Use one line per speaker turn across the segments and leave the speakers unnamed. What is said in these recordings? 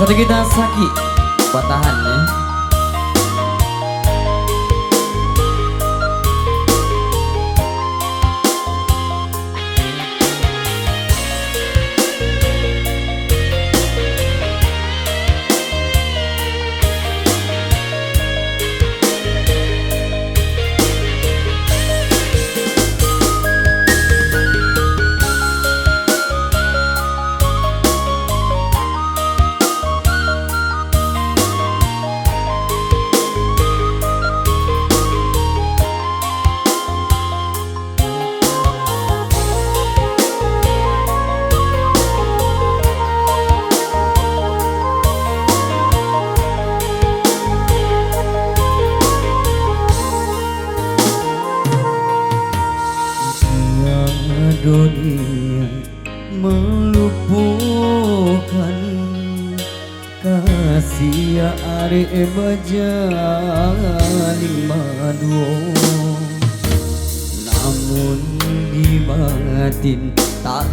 Satu kita sakit buat tahan ya. Dunia meluputkan kasih are bajali madu, namun di batin tak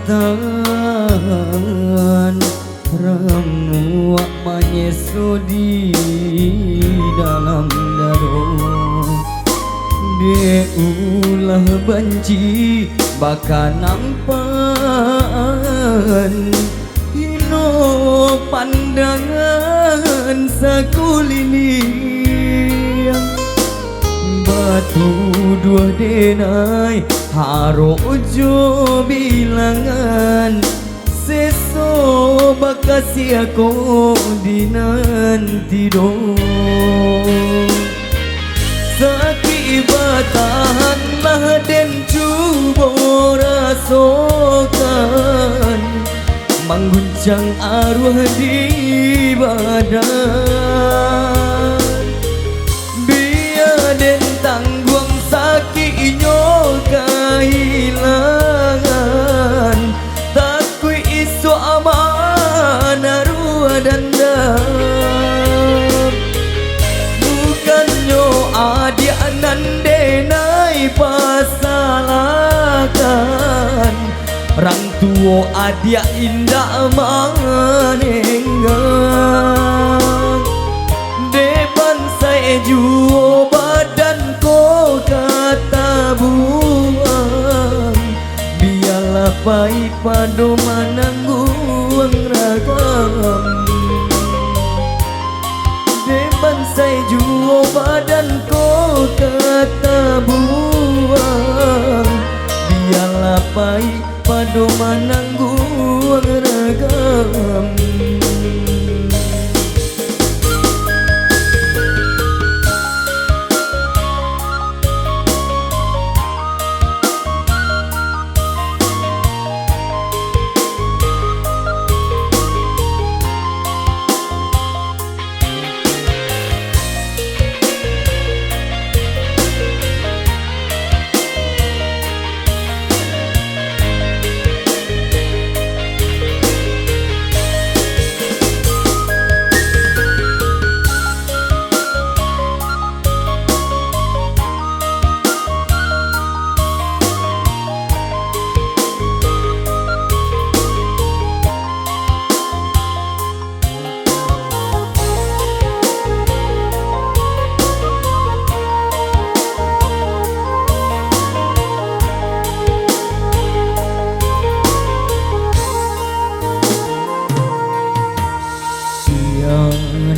tahan remuk menyesu di dalam daro. Dia ulah benci bakal nampan hino pandangan sakuliling batu dua denai harojo bilangan seso bakal siako dinanti dong. Sakit batahanlah dan cuba rasakan mengguncang arwah di badan. Biar dan tanggung sakitnya kehilangan, takui isu aman arwah dan dam. Bukannya adik nandenai pasalahkan orang tua adik indah manengang. Depan saya juo badan ko kata buang, biarlah pahit padu menanggung ragam. Depan saya juo badan ko kata buang, biarlah pahit padu menanggung ragam.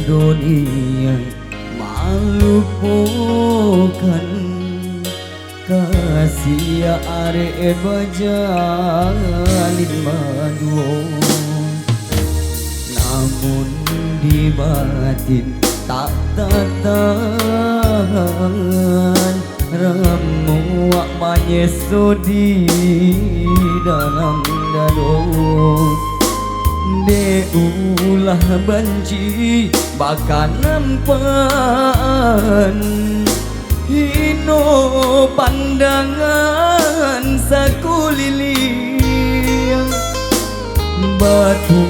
Dunia meluputkan kasih are bajali madu, namun di batin tak tahan remuk menyesu di dalam dado. De ulah benci bakal nampan hino pandangan sakuliling batu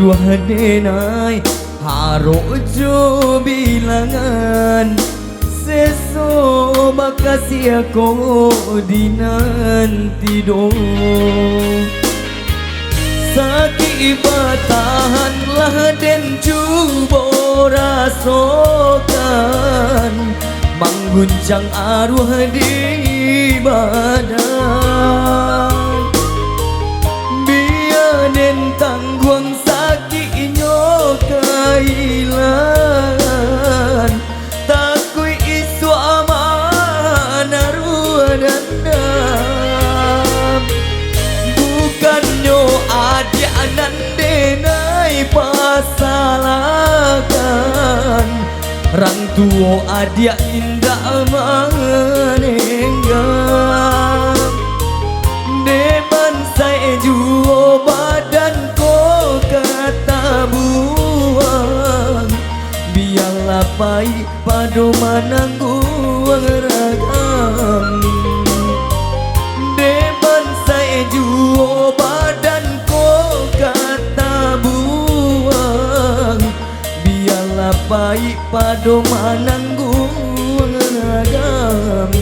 dua denai harojo bilangan seso bakal aku dinanti dong. Sakit batahanlah den cubo rasokan mengguncang arwah di badan. Biar den tangguang sakitnya kailan takui isu aman arwah dandam. Bukannya adik nandenai pasalahkan rang tua adik indah menenggam. Deman saya juo badan ko kata buang biarlah pai pado manangguang ragam. Deman saya juo badan ko kata buang biarlah pai pado manangguang ragam.